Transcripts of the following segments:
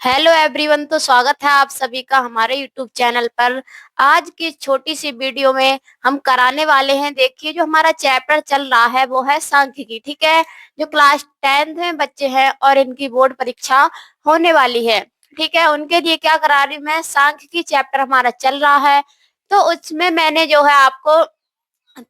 Hello everyone. तो स्वागत है आप सभी का हमारे यूट्यूब चैनल पर। आज की छोटी सी वीडियो में हम कराने वाले हैं, देखिए जो हमारा चैप्टर चल रहा है वो है सांख्यिकी। ठीक है, जो क्लास 10th में बच्चे हैं और इनकी बोर्ड परीक्षा होने वाली है, ठीक है, उनके लिए क्या करा रही हूँ मैं, सांख्यिकी चैप्टर हमारा चल रहा है। तो उसमें मैंने जो है आपको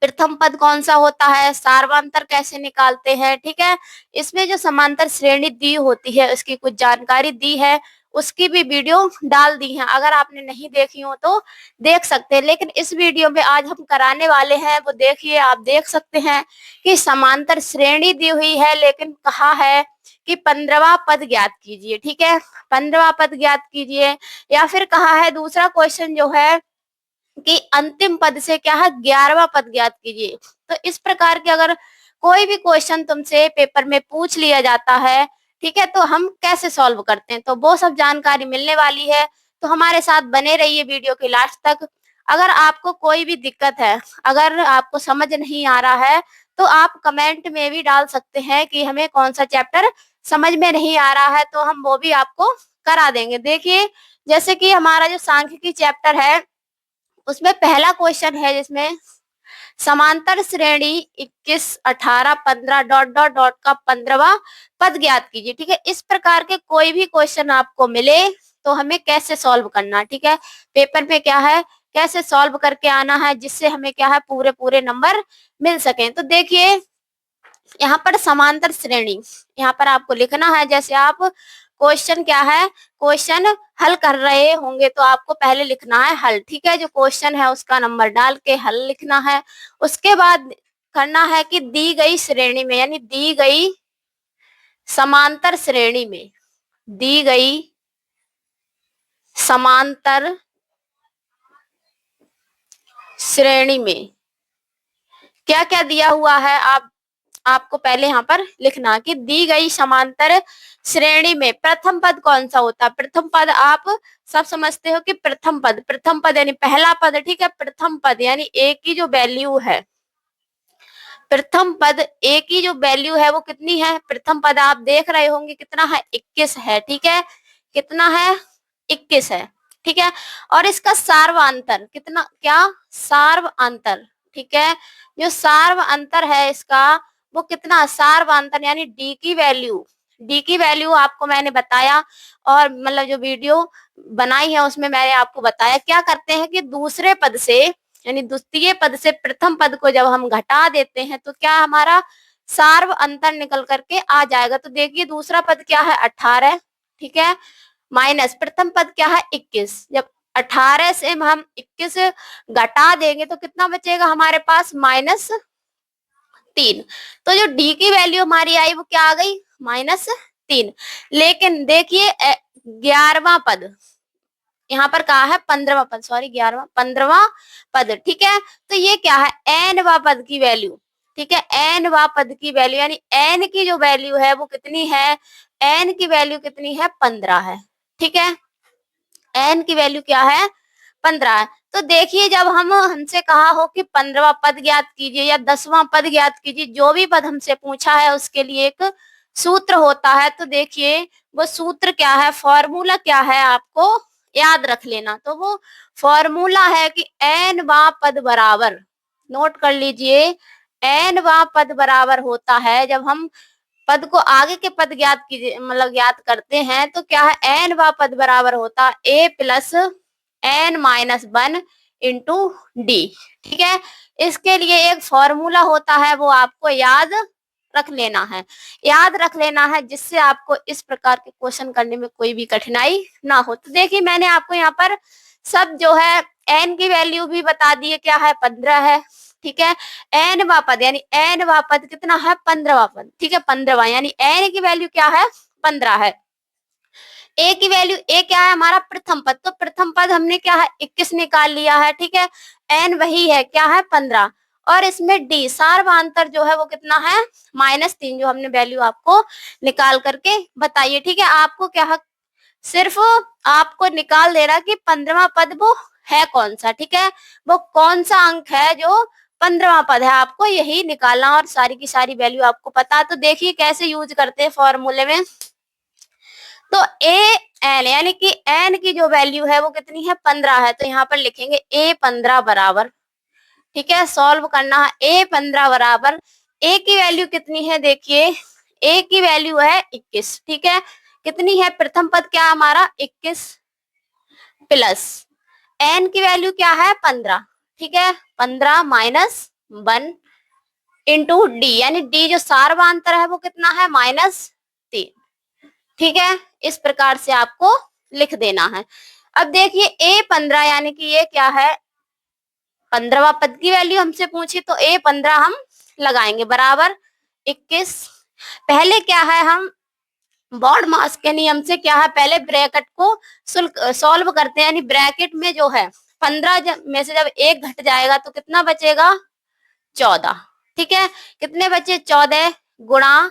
प्रथम पद कौन सा होता है, सार्वंतर कैसे निकालते हैं, ठीक है, इसमें जो समांतर श्रेणी दी होती है उसकी कुछ जानकारी दी है, उसकी भी वीडियो डाल दी है। अगर आपने नहीं देखी हो तो देख सकते हैं, लेकिन इस वीडियो में आज हम कराने वाले हैं वो देखिए, आप देख सकते हैं कि समांतर श्रेणी दी हुई है, लेकिन कहा है कि 15वां पद ज्ञात कीजिए। ठीक है, 15वां पद ज्ञात कीजिए, या फिर कहा है दूसरा क्वेश्चन जो है कि अंतिम पद से क्या है 11वां पद ज्ञात कीजिए। तो इस प्रकार के अगर कोई भी क्वेश्चन तुमसे पेपर में पूछ लिया जाता है, ठीक है, तो हम कैसे सॉल्व करते हैं, तो वो सब जानकारी मिलने वाली है। तो हमारे साथ बने रहिए वीडियो के लास्ट तक। अगर आपको कोई भी दिक्कत है, अगर आपको समझ नहीं आ रहा है, तो आप कमेंट में भी डाल सकते हैं कि हमें कौन सा चैप्टर समझ में नहीं आ रहा है, तो हम वो भी आपको करा देंगे। देखिए, जैसे कि हमारा जो सांख्यिकी चैप्टर है उसमें पहला क्वेश्चन है जिसमें समांतर श्रेणी 21, 18, 15 डॉट डॉट डॉट का 15वां पद ज्ञात कीजिए। ठीक है, इस प्रकार के कोई भी क्वेश्चन आपको मिले तो हमें कैसे सॉल्व करना, ठीक है, पेपर में क्या है कैसे सॉल्व करके आना है, जिससे हमें क्या है पूरे पूरे नंबर मिल सके। तो देखिए यहाँ पर समांतर श्रेणी, यहाँ पर आपको लिखना है, जैसे आप क्वेश्चन क्या है, क्वेश्चन हल कर रहे होंगे तो आपको पहले लिखना है हल। ठीक है, जो क्वेश्चन है उसका नंबर डाल के हल लिखना है। उसके बाद करना है कि दी गई श्रेणी में, यानी दी गई समांतर श्रेणी में, दी गई समांतर श्रेणी में क्या क्या दिया हुआ है, आपको पहले यहाँ पर लिखना कि दी गई समांतर श्रेणी में प्रथम पद कौन सा होता है। प्रथम पद आप सब समझते हो कि प्रथम पद, प्रथम पद यानी पहला पद, ठीक है, प्रथम पद यानी ए की जो वैल्यू है, प्रथम पद ए की जो वैल्यू है वो कितनी है, प्रथम पद आप देख रहे होंगे कितना है, 21 है। ठीक है, कितना है, 21 है। ठीक है, और इसका सार्वअंतर कितना, क्या, सार्वअंतर, ठीक है, जो सार्वअंतर है इसका वो कितना, सार्वअंतर यानी डी की वैल्यू, डी की वैल्यू आपको मैंने बताया, और मतलब जो वीडियो बनाई है उसमें मैंने आपको बताया क्या करते हैं कि दूसरे पद से यानी द्वितीय पद से प्रथम पद को जब हम घटा देते हैं तो क्या हमारा सार्व अंतर निकल करके आ जाएगा। तो देखिए दूसरा पद क्या है 18, ठीक है, माइनस प्रथम पद क्या है 21। जब 18 से हम 21 घटा देंगे तो कितना बचेगा हमारे पास, -3। तो जो डी की वैल्यू हमारी आई वो क्या आ गई, -3। लेकिन देखिए 11वां पद, यहाँ पर कहा है 15वां पद, सॉरी 11वां, 15वां पद, ठीक है, तो ये क्या है n वां पद की वैल्यू, ठीक है, n वां पद की वैल्यू यानी n की जो वैल्यू है वो कितनी है, n की वैल्यू कितनी है, 15 है। ठीक है, n की वैल्यू क्या है, 15 है। तो देखिए जब हमसे कहा हो कि 15वां पद ज्ञात कीजिए या 10वां पद ज्ञात कीजिए, जो भी पद हमसे पूछा है उसके लिए एक सूत्र होता है। तो देखिए वो सूत्र क्या है, फॉर्मूला क्या है, आपको याद रख लेना। तो वो फॉर्मूला है कि n वां पद बराबर, नोट कर लीजिए, n वां पद बराबर होता है, जब हम पद को आगे के पद ज्ञात कीजिए मतलब ज्ञात करते हैं तो क्या है, n वां पद बराबर होता है a plus n-1 into D. ठीक है, इसके लिए एक फॉर्मूला होता है वो आपको याद रख लेना है, याद रख लेना है, जिससे आपको इस प्रकार के क्वेश्चन करने में कोई भी कठिनाई ना हो। तो देखिए मैंने आपको यहाँ पर सब जो है n की वैल्यू भी बता दी है, क्या है 15 है। ठीक है, n वां पद यानी n वां पद कितना है, 15वां पद, ठीक है, 15वां यानी n की वैल्यू क्या है, 15 है। ए की वैल्यू, ए क्या है हमारा प्रथम पद, तो प्रथम पद हमने क्या है 21 निकाल लिया है। ठीक है, एन वही है क्या है 15, और इसमें डी सार्वअंतर जो है वो कितना है, -3, जो हमने वैल्यू आपको निकाल करके बताइए। ठीक है, आपको क्या है, सिर्फ आपको निकाल दे रहा कि 15वां पद वो है कौन सा, ठीक है, वो कौन सा अंक है जो 15वां पद है, आपको यही निकालना, और सारी की सारी वैल्यू आपको पता। तो देखिए कैसे यूज करते हैं फॉर्मूले में। तो ए एन यानी कि एन की जो वैल्यू है वो कितनी है 15 है, तो यहाँ पर लिखेंगे ए 15 बराबर, ठीक है, सॉल्व करना है। ए 15 बराबर ए की वैल्यू कितनी है, देखिए ए की वैल्यू है 21, ठीक है, कितनी है प्रथम पद क्या हमारा 21 प्लस एन की वैल्यू क्या है 15, ठीक है, 15 माइनस 1 इंटू डी, यानी डी जो सार्वधातुक है वो कितना है -3, ठीक है, इस प्रकार से आपको लिख देना है। अब देखिए ए 15 यानी कि ये क्या है 15वां पद की वैल्यू हमसे पूछी, तो ए 15 हम लगाएंगे बराबर 21। पहले क्या है हम बॉड मास के नियम से क्या है पहले ब्रैकेट को सॉल्व करते हैं, यानी ब्रैकेट में जो है 15 में से जब एक घट जाएगा तो कितना बचेगा 14, ठीक है, कितने बचे 14 गुणा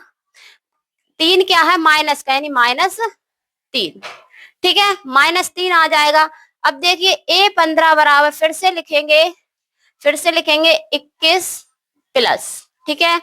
3 क्या है माइनस का यानी -3, ठीक है, -3 आ जाएगा। अब देखिए ए 15 बराबर फिर से लिखेंगे 21 प्लस, ठीक है,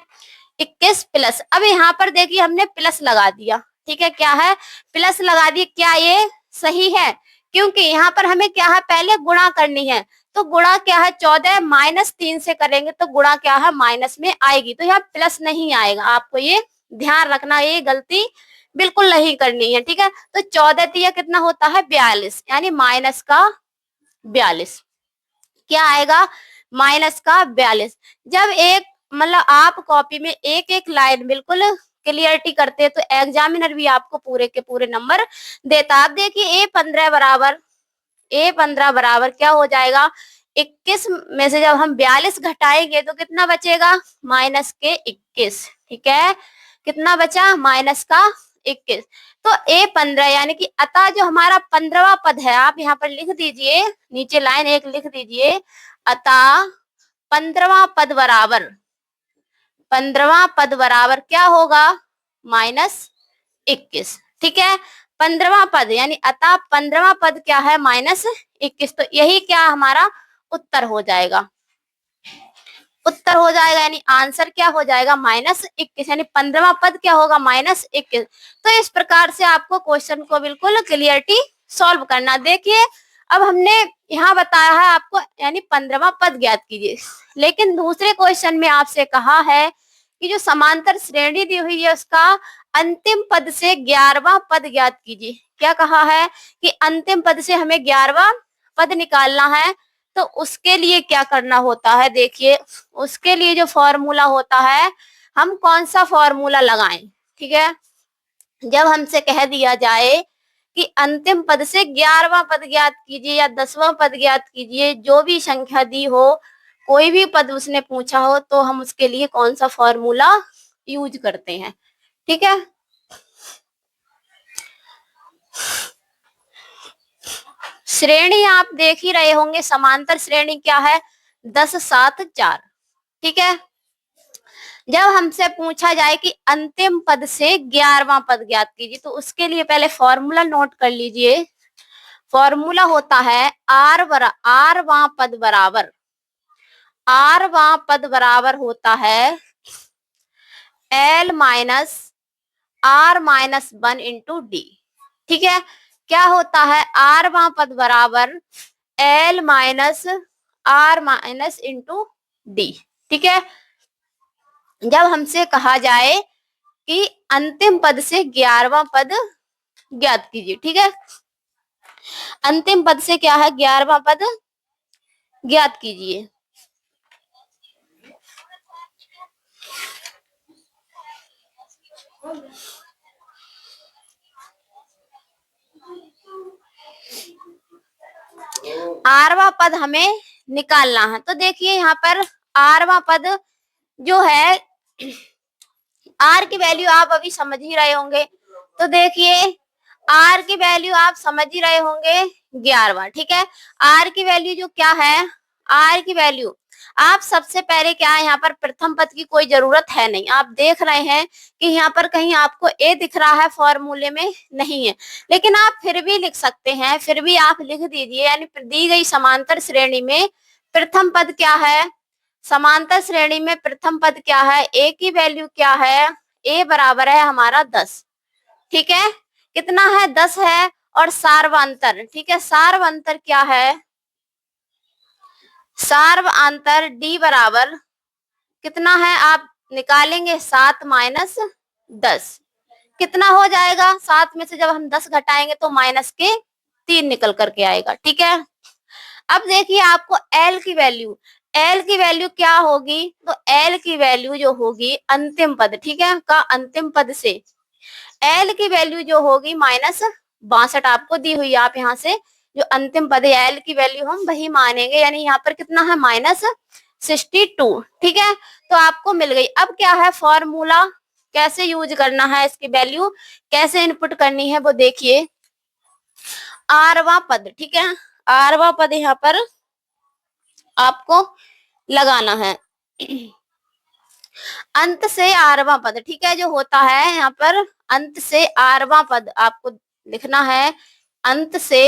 21 प्लस, अब यहाँ पर देखिए हमने प्लस लगा दिया, ठीक है, क्या है प्लस लगा दिए, क्या ये सही है, क्योंकि यहाँ पर हमें क्या है पहले गुणा करनी है, तो गुणा क्या है 14 -3 से करेंगे तो गुणा क्या है माइनस में आएगी, तो यहाँ प्लस नहीं आएगा, आपको ये ध्यान रखना, ये गलती बिल्कुल नहीं करनी है, ठीक है। तो 14 तिया कितना होता है 42, यानी माइनस का 42, क्या आएगा -42। जब एक मतलब आप कॉपी में एक एक लाइन बिल्कुल क्लियरिटी करते हैं तो एग्जामिनर भी आपको पूरे के पूरे नंबर देता। आप देखिए ए 15 बराबर क्या हो जाएगा 21 में से जब हम 42 घटाएंगे तो कितना बचेगा -21, ठीक है, कितना बचा -21। तो ए 15 यानी कि अतः जो हमारा 15वां पद है आप यहाँ पर लिख दीजिए, नीचे लाइन एक लिख दीजिए, अतः 15वां पद बराबर क्या होगा -21, ठीक है, 15वां पद यानी अतः 15वां पद क्या है -21, तो यही क्या हमारा उत्तर हो जाएगा, यानी आंसर क्या हो जाएगा -21, यानी 15वां पद क्या होगा -21। तो इस प्रकार से आपको क्वेश्चन को बिल्कुल क्लियरिटी सॉल्व करना। देखिए अब हमने यहाँ बताया है आपको यानी 15वां पद ज्ञात कीजिए, लेकिन दूसरे क्वेश्चन में आपसे कहा है कि जो समांतर श्रेणी दी हुई है उसका अंतिम पद से 11वां पद ज्ञात कीजिए। क्या कहा है कि अंतिम पद से हमें 11वां पद निकालना है, तो उसके लिए क्या करना होता है, देखिए उसके लिए जो फॉर्मूला होता है हम कौन सा फॉर्मूला लगाएं, ठीक है, जब हमसे कह दिया जाए कि अंतिम पद से 11वां पद ज्ञात कीजिए या 10वां पद ज्ञात कीजिए, जो भी संख्या दी हो कोई भी पद उसने पूछा हो, तो हम उसके लिए कौन सा फॉर्मूला यूज करते हैं, ठीक है। श्रेणी आप देख ही रहे होंगे, समांतर श्रेणी क्या है 10 7 4, ठीक है। जब हमसे पूछा जाए कि अंतिम पद से 11वां पद ज्ञात कीजिए, तो उसके लिए पहले फॉर्मूला नोट कर लीजिए। फॉर्मूला होता है आरवां पद बराबर होता है L - R - 1 इंटू डी, ठीक है, क्या होता है आरवां पद बराबर L - R - इंटू डी, ठीक है। जब हमसे कहा जाए कि अंतिम पद से 11वां पद ज्ञात कीजिए, ठीक है, अंतिम पद से क्या है 11वां पद ज्ञात कीजिए। आरवां पद हमें निकालना है, तो देखिए यहाँ पर आरवां पद जो है आर की वैल्यू आप अभी समझ ही रहे होंगे, तो देखिए आर की वैल्यू आप समझ ही रहे होंगे 11वां, ठीक है। आर की वैल्यू जो क्या है, आर की वैल्यू आप सबसे पहले क्या है यहाँ पर प्रथम पद की कोई जरूरत है नहीं, आप देख रहे हैं कि यहाँ पर कहीं आपको ए दिख रहा है फॉर्मूले में नहीं है, लेकिन आप फिर भी लिख सकते हैं, फिर भी आप लिख दीजिए, यानी दी गई समांतर श्रेणी में प्रथम पद क्या है, समांतर श्रेणी में प्रथम पद क्या है, ए की वैल्यू क्या है, ए बराबर है हमारा 10, ठीक है, कितना है 10 है, और सार्वंतर, ठीक है, सार्वंतर क्या है, सार्वंतर d बराबर कितना है, आप निकालेंगे 7 माइनस 10, कितना हो जाएगा, 7 में से जब हम 10 घटाएंगे तो माइनस के 3 निकल करके आएगा, ठीक है। अब देखिए आपको एल की वैल्यू क्या होगी, तो एल की वैल्यू जो होगी अंतिम पद, ठीक है, का अंतिम पद से एल की वैल्यू जो होगी माइनस 62 आपको दी हुई है, आप यहाँ से जो अंतिम पद है एल की वैल्यू हम वही मानेंगे, यानी यहाँ पर कितना है माइनस 62, ठीक है, तो आपको मिल गई। अब क्या है फॉर्मूला, कैसे यूज करना है, इसकी वैल्यू कैसे इनपुट करनी है वो देखिए। आरवा पद, ठीक है, आरवा पद यहाँ पर आपको लगाना है, अंत से आरवा पद, ठीक है, जो होता है यहाँ पर अंत से आरवा पद आपको लिखना है, अंत से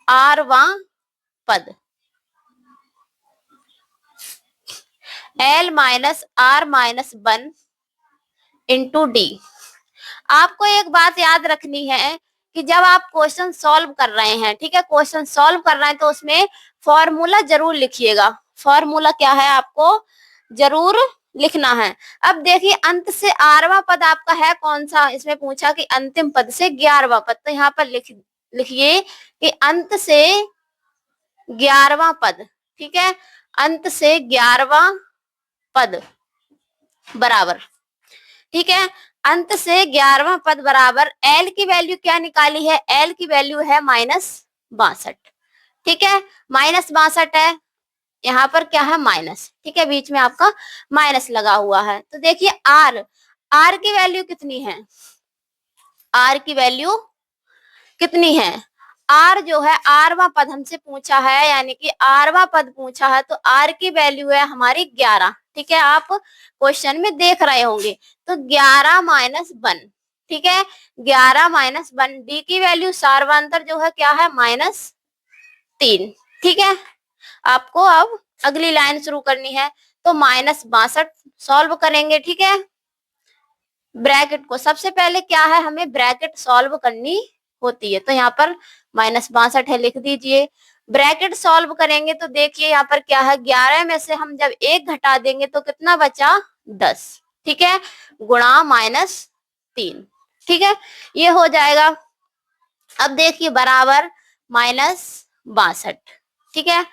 आरवा पद L minus R minus 1 into D. आपको एक बात याद रखनी है कि जब आप क्वेश्चन सॉल्व कर रहे हैं, ठीक है, क्वेश्चन सॉल्व कर रहे हैं तो उसमें फॉर्मूला जरूर लिखिएगा, फॉर्मूला क्या है आपको जरूर लिखना है। अब देखिए अंत से आरवा पद आपका है कौन सा, इसमें पूछा कि अंतिम पद से 11वां पद, तो यहाँ पर लिखिए कि अंत से 11वां पद, ठीक है, अंत से 11वां पद बराबर, ठीक है, अंत से 11वां पद बराबर एल की वैल्यू क्या निकाली है, एल की वैल्यू है माइनस 62, ठीक है, माइनस 62 है, यहाँ पर क्या है माइनस, ठीक है, बीच में आपका माइनस लगा हुआ है। तो देखिए आर की वैल्यू कितनी है, आर की वैल्यू कितनी है, आर जो है आरवा पद हमसे पूछा है, यानी कि आरवा पद पूछा है, तो आर की वैल्यू है हमारी 11, ठीक है, आप क्वेश्चन में देख रहे होंगे, तो 11 माइनस 1, ठीक है, 11 माइनस 1, डी की वैल्यू सार्वंतर जो है क्या है माइनस 3, ठीक है। आपको अब अगली लाइन शुरू करनी है, तो माइनस 62 सॉल्व करेंगे, ठीक है, ब्रैकेट को सबसे पहले क्या है हमें ब्रैकेट सॉल्व करनी होती है, तो यहाँ पर माइनस 62 है, लिख दीजिए, ब्रैकेट सॉल्व करेंगे तो देखिए यहाँ पर क्या है 11 में से हम जब 1 घटा देंगे तो कितना बचा 10, ठीक है, गुणा माइनस 3, ठीक है, ये हो जाएगा। अब देखिए बराबर माइनस 62, ठीक है,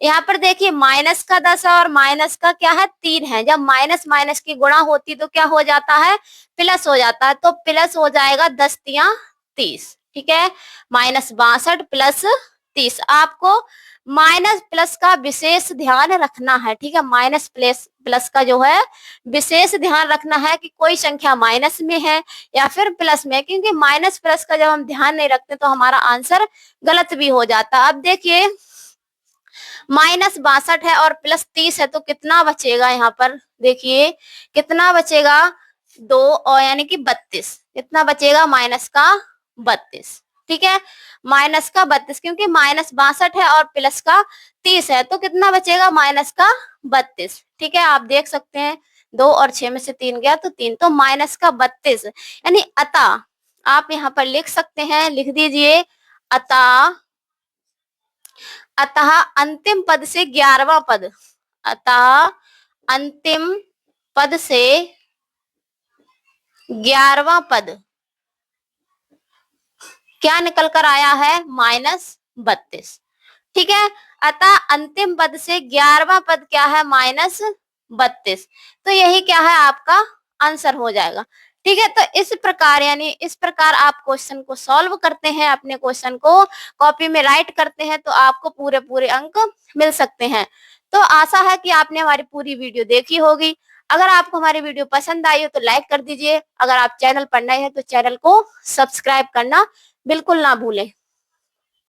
यहाँ पर देखिए माइनस का 10 और माइनस का क्या है 3 है, जब माइनस माइनस की गुणा होती तो क्या हो जाता है प्लस हो जाता है, तो प्लस हो जाएगा 10 तिया 30, ठीक है, माइनस 62 प्लस 30, आपको माइनस प्लस का विशेष ध्यान रखना है, ठीक है, माइनस प्लस प्लस का जो है विशेष ध्यान रखना है कि कोई संख्या माइनस में है या फिर प्लस में, क्योंकि माइनस प्लस का जब हम ध्यान नहीं रखते तो हमारा आंसर गलत भी हो जाता। अब देखिए माइनस 62 है और प्लस 30 है, तो कितना बचेगा, यहाँ पर देखिए कितना बचेगा 2 और यानी कि 32, कितना बचेगा माइनस का 32, ठीक है, माइनस का 32, क्योंकि माइनस 62 है और प्लस का 30 है, तो कितना बचेगा माइनस का 32, ठीक है, आप देख सकते हैं 2 और 6 में से 3 गया तो 3, तो माइनस का 32, यानी अतः आप यहाँ पर लिख सकते हैं, लिख दीजिए अतः अतः अंतिम पद से 11वां पद, अतः अंतिम पद से 11वां पद क्या निकल कर आया है माइनस 32, ठीक है, अतः अंतिम पद से 11वां पद क्या है माइनस 32, तो यही क्या है आपका आंसर हो जाएगा, ठीक है। तो इस प्रकार यानी इस प्रकार आप क्वेश्चन को सॉल्व करते हैं, अपने क्वेश्चन को कॉपी में राइट करते हैं, तो आपको पूरे पूरे अंक मिल सकते हैं। तो आशा है कि आपने हमारी पूरी वीडियो देखी होगी। अगर आपको हमारी वीडियो पसंद आई हो तो लाइक कर दीजिए, अगर आप चैनल पर नए हैं तो चैनल को सब्सक्राइब करना बिल्कुल ना भूलें।